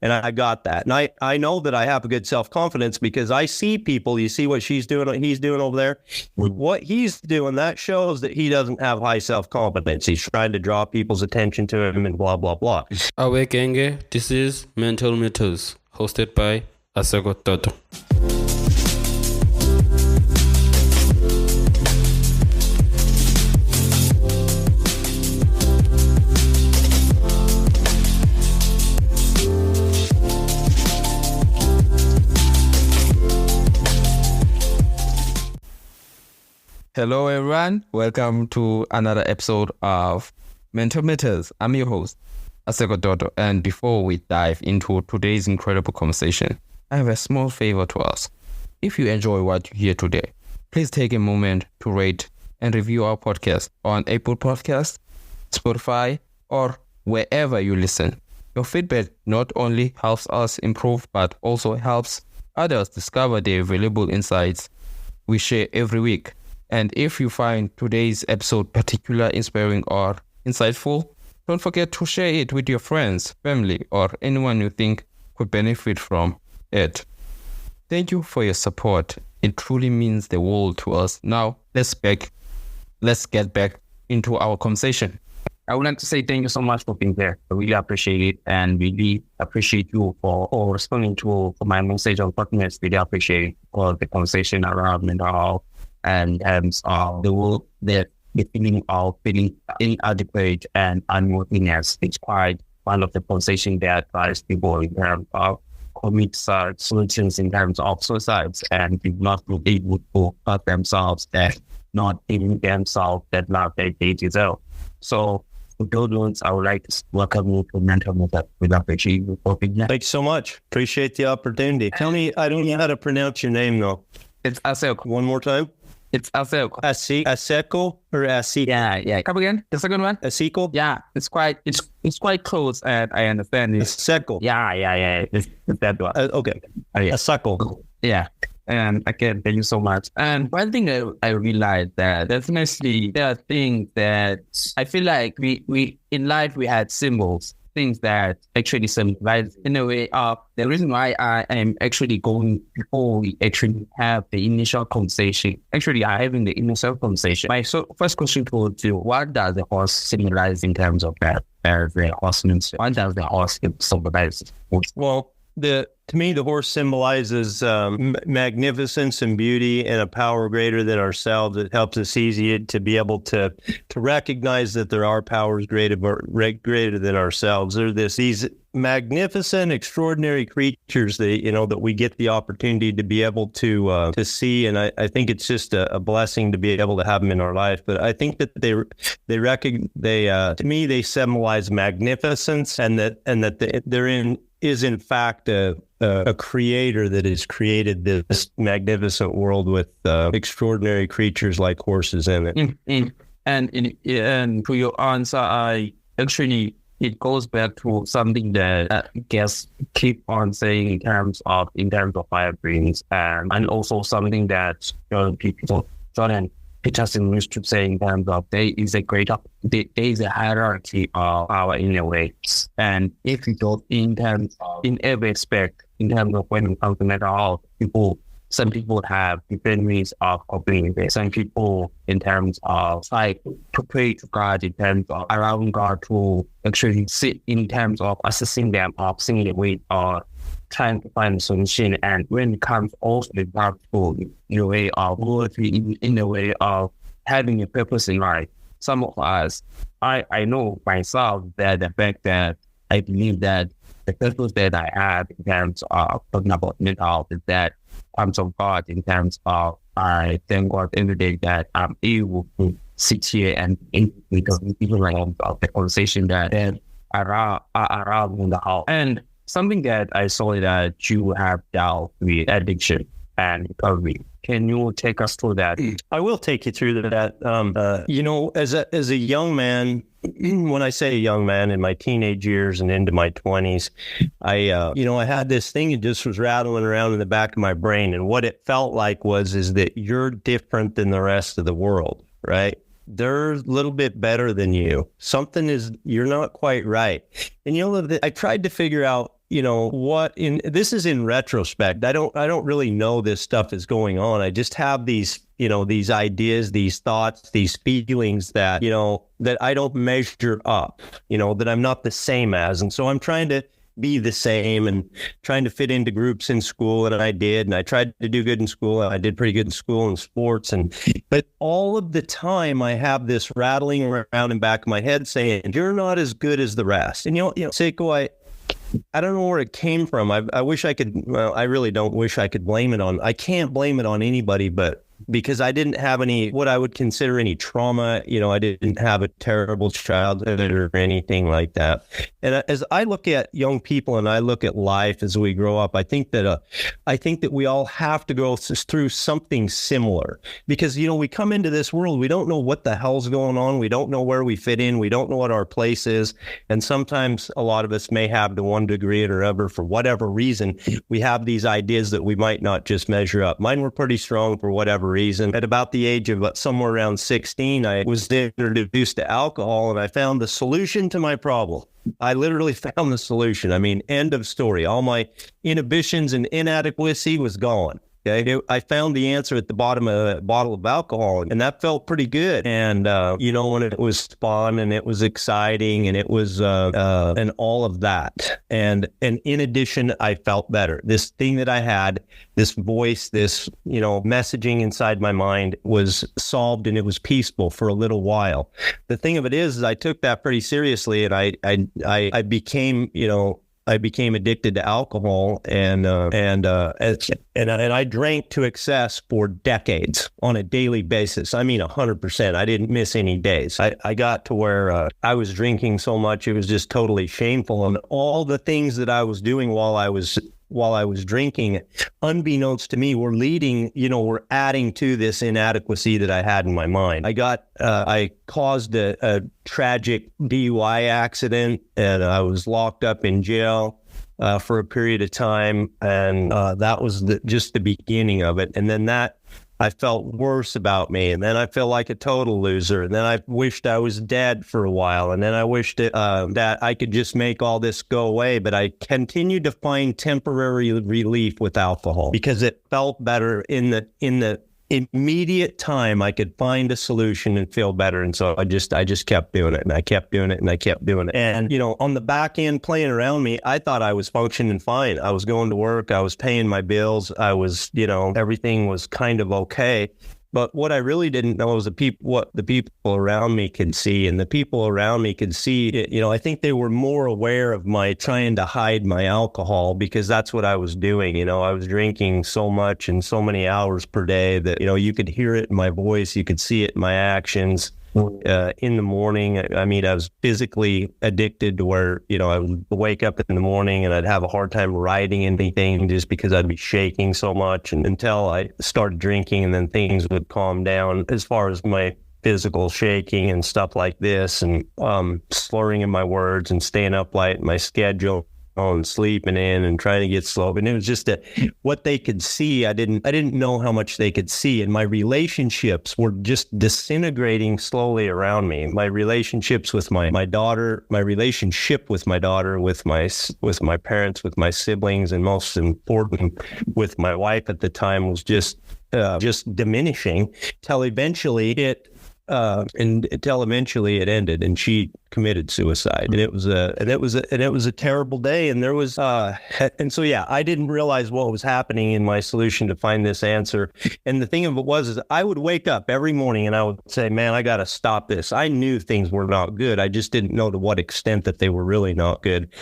And I got that. And I know that I have a good self-confidence because I see people, you see what he's doing over there. What he's doing, that shows that he doesn't have high self-confidence. He's trying to draw people's attention to him and blah, blah, blah. Awe Genge, this is Mental Metals, hosted by Aseko Toto. Hello everyone, welcome to another episode of Mental Metals. I'm your host, Aseko Toto, and before we dive into today's incredible conversation, I have a small favor to ask. If you enjoy what you hear today, please take a moment to rate and review our podcast on Apple Podcasts, Spotify, or wherever you listen. Your feedback not only helps us improve, but also helps others discover the valuable insights we share every week. And if you find today's episode particularly inspiring or insightful, don't forget to share it with your friends, family, or anyone you think could benefit from it. Thank you for your support. It truly means the world to us. Now, let's get back into our conversation. I would like to say thank you so much for being there. I really appreciate it and really appreciate you for responding to my message on partners. Really appreciate it for the conversation around mental health and the world that the feeling of feeling inadequate and unworthiness. It's quite one of the conversations that drives people in terms of commit solutions in terms of suicides and people not be able to hurt themselves and not even themselves that love that they deserve. So for those ones, I would like to welcome you to Mental Metals. We appreciate you for being here. Thanks so much. Appreciate the opportunity. Tell me, I don't know how to pronounce your name though. It's Aseko. One more time. It's Aseko. Aseko or Asiko? Yeah. Come again. The second one. Asiko? Yeah, it's quite close, and I understand it. Aseko. Yeah. It's that one. Okay. Yeah. Asako. Yeah. And again, thank you so much. And one thing I realized that definitely there are things that I feel like we in life we had symbols, things that actually symbolize in a way of the reason why I am actually going before we actually have the initial conversation. Actually, I'm having the initial conversation. My first question to you, what does the horse symbolize in terms of that? The horsemanship. What does the horse symbolize? Well, to me, the horse symbolizes magnificence and beauty and a power greater than ourselves. It helps us easy to be able to recognize that there are powers greater than ourselves. They're these magnificent, extraordinary creatures that we get the opportunity to be able to see, and I think it's just a blessing to be able to have them in our life. But I think that to me they symbolize magnificence, and that they're is in fact a creator that has created this magnificent world with extraordinary creatures like horses in it. Mm-hmm. And to your answer, it goes back to something that I guess keep on saying in terms of fire brains, and also something that Jordan Peterson used to say in terms of there is a hierarchy of power in a way. And if you don't in every aspect, in terms of when it comes to mental health, some people have different ways of coping with it. Some people in terms of to pray to God, in terms of allowing God to actually sit in terms of assessing them, of seeing the way or trying to find a solution. And when it comes also to God in a way of worthy, in a way of having a purpose in life. Some of us, I know myself that the fact that I believe that the purpose that I have in terms of talking about mental health is that comes from God, in terms of I thank God every day that I'm able to sit here and because people of the conversation that are around mental health. And something that I saw that you have dealt with addiction and recovery. Can you take us through that? I will take you through that. As a young man, when I say a young man, in my teenage years and into my 20s, I had this thing that just was rattling around in the back of my brain. And what it felt like is that you're different than the rest of the world, right? They're a little bit better than you. You're not quite right. And I tried to figure out this is in retrospect. I don't really know this stuff is going on. I just have these ideas, these thoughts, these feelings that, that I don't measure up, that I'm not the same as. And so I'm trying to be the same and trying to fit into groups in school. And I did, and I tried to do good in school. And I did pretty good in school and sports. But all of the time I have this rattling around in the back of my head saying, you're not as good as the rest. And, Seiko, I don't know where it came from. I wish I could, I really don't wish I could blame it on, I can't blame it on anybody, but because I didn't have what I would consider any trauma. I didn't have a terrible childhood or anything like that. And as I look at young people and I look at life as we grow up, I think that we all have to go through something similar because, we come into this world, we don't know what the hell's going on. We don't know where we fit in. We don't know what our place is. And sometimes a lot of us may have to one degree or other, for whatever reason, we have these ideas that we might not just measure up. Mine were pretty strong for whatever reason. At about the age of somewhere around 16, I was introduced to alcohol and I found the solution to my problem. I literally found the solution. I mean, end of story. All my inhibitions and inadequacy was gone. Okay. I found the answer at the bottom of a bottle of alcohol, and that felt pretty good. And, when it was fun and it was exciting and it was, and all of that. And in addition, I felt better. This thing that I had, this voice, this, messaging inside my mind was solved, and it was peaceful for a little while. The thing of it is I took that pretty seriously, and I became, I became addicted to alcohol, and I drank to excess for decades on a daily basis. I mean, 100%. I didn't miss any days. I got to where I was drinking so much it was just totally shameful, and all the things that I was doing while I was drinking, unbeknownst to me, were adding to this inadequacy that I had in my mind. I caused a tragic DUI accident, and I was locked up in jail for a period of time. And that was just the beginning of it. And then I felt worse about me. And then I felt like a total loser. And then I wished I was dead for a while. And then I wished that I could just make all this go away. But I continued to find temporary relief with alcohol because it felt better in the immediate time. I could find a solution and feel better. And so I just kept doing it, and I kept doing it, and I kept doing it. And, on the back end playing around me, I thought I was functioning fine. I was going to work. I was paying my bills. I was, everything was kind of okay. But what I really didn't know was what the people around me could see. And the people around me could see, I think they were more aware of my trying to hide my alcohol, because that's what I was doing. I was drinking so much and so many hours per day that, you could hear it in my voice. You could see it in my actions. In the morning, I was physically addicted to where, I would wake up in the morning and I'd have a hard time writing anything just because I'd be shaking so much, and until I started drinking, and then things would calm down as far as my physical shaking and stuff like this, and slurring in my words and staying up late, my schedule and sleeping in and trying to get slow. And it was just what they could see. I didn't know how much they could see. And my relationships were just disintegrating slowly around me. My relationships with my daughter, my relationship with my daughter, with my parents, with my siblings, and most important, with my wife at the time, was just diminishing till eventually it ended, and she committed suicide. And it was a terrible day. And there was, and so, yeah, I didn't realize what was happening in my solution to find this answer. And the thing of it is I would wake up every morning and I would say, man, I got to stop this. I knew things were not good. I just didn't know to what extent that they were really not good.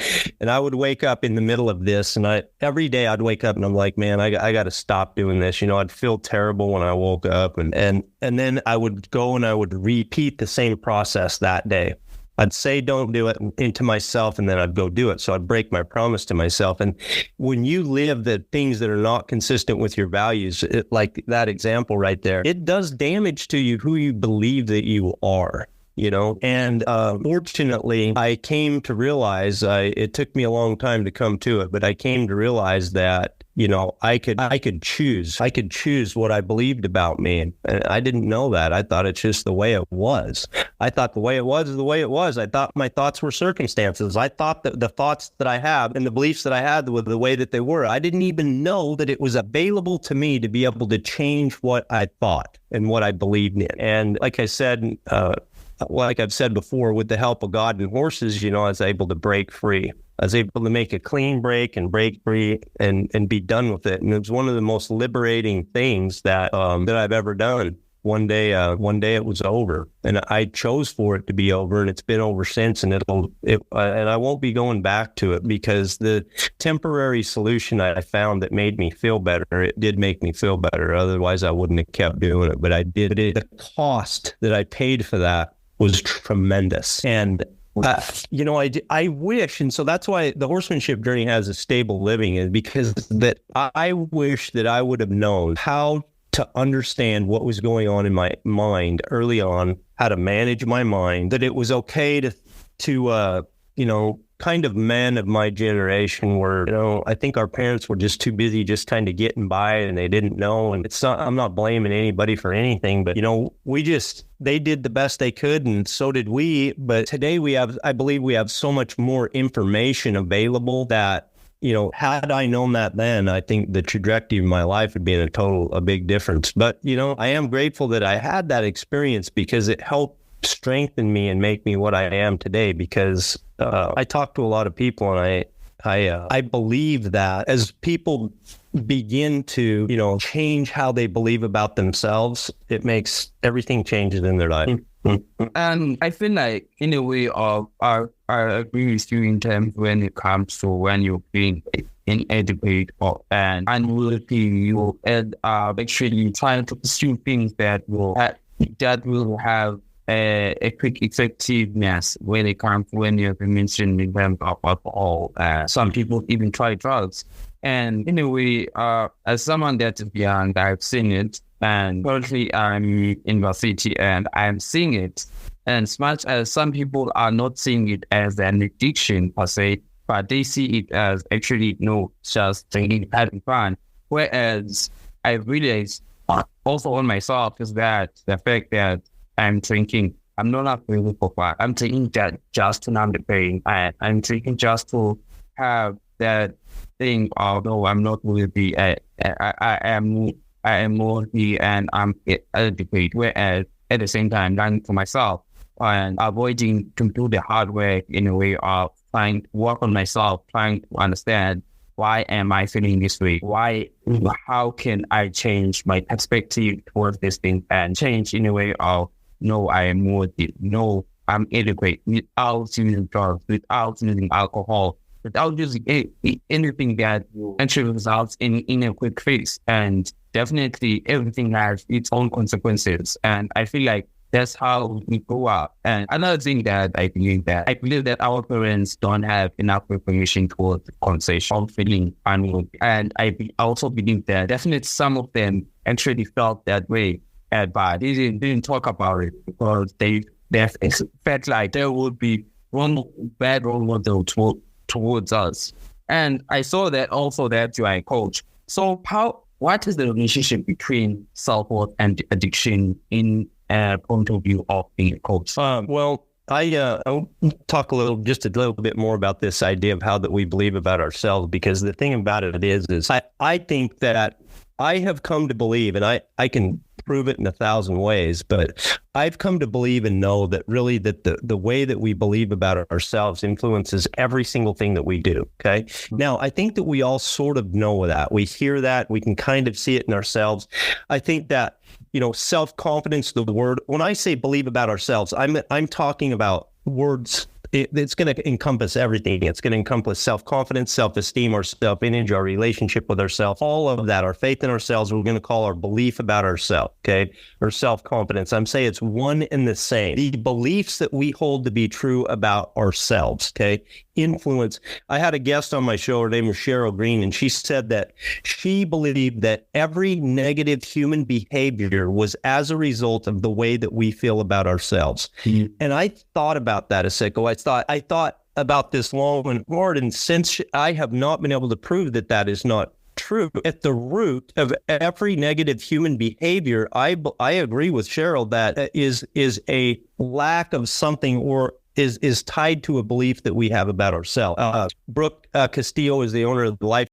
And I would wake up in the middle of this, and every day I'd wake up and I'm like, man, I got to stop doing this. I'd feel terrible when I woke up, and then I would go and I would repeat the same process that day. I'd say, don't do it, into myself, and then I'd go do it. So I'd break my promise to myself. And when you live the things that are not consistent with your values, like that example right there, it does damage to you who you believe that you are. And fortunately, I came to realize, it took me a long time to come to it, but I came to realize that, I could choose what I believed about me. And I didn't know that. I thought it's just the way it was. I thought the way it was is the way it was. I thought my thoughts were circumstances. I thought that the thoughts that I have and the beliefs that I had were the way that they were. I didn't even know that it was available to me to be able to change what I thought and what I believed in. And like I said, like I've said before, with the help of God and horses, I was able to break free. I was able to make a clean break and break free and be done with it. And it was one of the most liberating things that I've ever done. One day it was over, and I chose for it to be over, and it's been over since. And and I won't be going back to it, because the temporary solution I found that made me feel better, it did make me feel better. Otherwise, I wouldn't have kept doing it. But I did it. The cost that I paid for that was tremendous. And I wish, and so that's why the horsemanship journey has a stable living, is because that I wish that I would have known how to understand what was going on in my mind early on, how to manage my mind, that it was okay to kind of men of my generation were, I think our parents were just too busy just kind of getting by, and they didn't know. And I'm not blaming anybody for anything, but, they did the best they could, and so did we. But today I believe we have so much more information available that, had I known that then, I think the trajectory of my life would be a big difference. But, I am grateful that I had that experience, because it helped strengthen me and make me what I am today. Because I talk to a lot of people, and I believe that as people begin to, change how they believe about themselves, it makes everything changes in their life. And I feel like, in a way, I agree with you in terms when it comes to when you're being inadequate and unworthy, you actually trying to pursue things that will have a quick effectiveness when it comes when you've been mentioned in terms of alcohol. Some people even try drugs. And in a way, as someone that is young, I've seen it. And currently I'm in the city and I'm seeing it. And as much as some people are not seeing it as an addiction per se, but they see it as actually, just drinking, having fun. Whereas I realized also on myself is that the fact that I'm drinking, I'm not really for fun. I'm drinking that just to numb the pain. I'm drinking just to have that thing of, no, I'm not worthy. I am worthy and I'm adequate. Whereas at the same time, learning for myself and avoiding to do the hard work in a way of trying to work on myself, trying to understand why am I feeling this way? How can I change my perspective towards this thing and change in a way of, no, I am worthy. No, I'm adequate without using drugs, without using alcohol, without using anything that actually results in a quick fix. And definitely everything has its own consequences. And I feel like that's how we grow up. And another thing that I believe that our parents don't have enough information towards the conversation of feeling unworthy. And I also believe that definitely some of them actually felt that way, but they didn't talk about it because they felt like there would be one bad role model towards us. And I saw that also that you are a coach. So what is the relationship between self-worth and addiction in a point of view of being a coach? Well, I'll talk just a little bit more about this idea of how that we believe about ourselves, because the thing about it is I think that I have come to believe, and I can prove it in 1,000 ways, but I've come to believe and know that really that the way that we believe about ourselves influences every single thing that we do. Okay. Now, I think that we all sort of know that. We hear that. We can kind of see it in ourselves. I think that, self-confidence, the word, when I say believe about ourselves, I'm talking about words it's going to encompass everything. It's going to encompass self-confidence, self-esteem, our self-image, our relationship with ourselves, all of that, our faith in ourselves, we're going to call our belief about ourselves, okay, or self-confidence. I'm saying it's one and the same. The beliefs that we hold to be true about ourselves, okay, influence. I had a guest on my show, her name was Cheryl Green, and she said that she believed that every negative human behavior was as a result of the way that we feel about ourselves. Mm-hmm. And I thought about that a second. I thought about this long and hard, and since I have not been able to prove that that is not true, at the root of every negative human behavior, I agree with Cheryl that is a lack of something, or is tied to a belief that we have about ourselves. Brooke Castillo is the owner of the Life